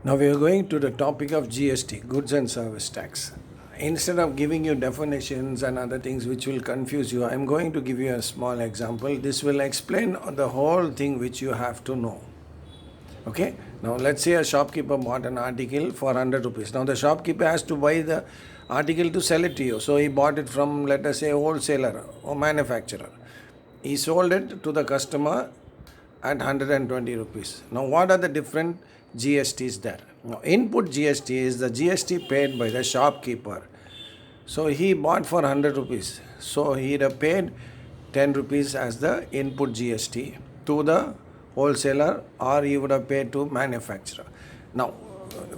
Now we are going to the topic of GST, goods and service tax. Instead of giving you definitions and other things which will confuse you, I am going to give you a small example. This will explain the whole thing which you have to know. Okay, now let's say a shopkeeper bought an article for 100 rupees. Now the shopkeeper has to buy the article to sell it to you. So he bought it from, let us say, a wholesaler or manufacturer. He sold it to the customer at 120 rupees. Now what are the different GSTs there? Now input GST is the GST paid by the shopkeeper. So he bought for 100 rupees. So he would have paid 10 rupees as the input GST to the wholesaler, or he would have paid to manufacturer. Now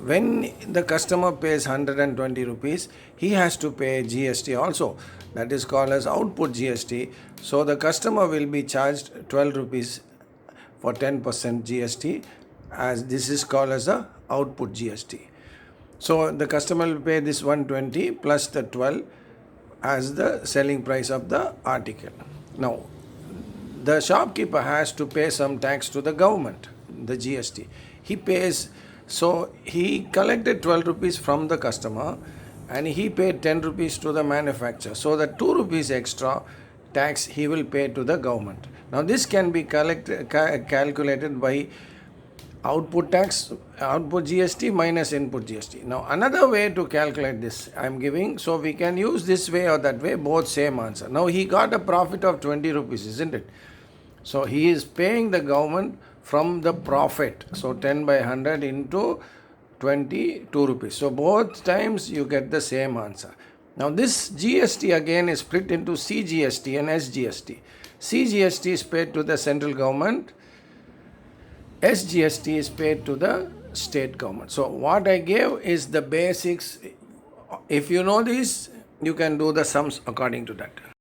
when the customer pays 120 rupees, he has to pay GST also. That is called as output GST. So the customer will be charged 12 rupees for 10% GST, as this is called as the output GST. So the customer will pay this 120 plus the 12 as the selling price of the article. Now the shopkeeper has to pay some tax to the government, the GST. He pays, so he collected 12 rupees from the customer and he paid 10 rupees to the manufacturer. So the 2 rupees extra tax he will pay to the government. Now this can be calculated by output tax, output GST minus input GST. Now another way to calculate this I am giving, so we can use this way or that way, both same answer. Now he got a profit of 20 rupees, isn't it? So he is paying the government from the profit. So 10 by 100 into 22 rupees. So both times you get the same answer. Now this GST again is split into CGST and SGST. CGST is paid to the central government. SGST is paid to the state government. So what I gave is the basics. If you know this, you can do the sums according to that.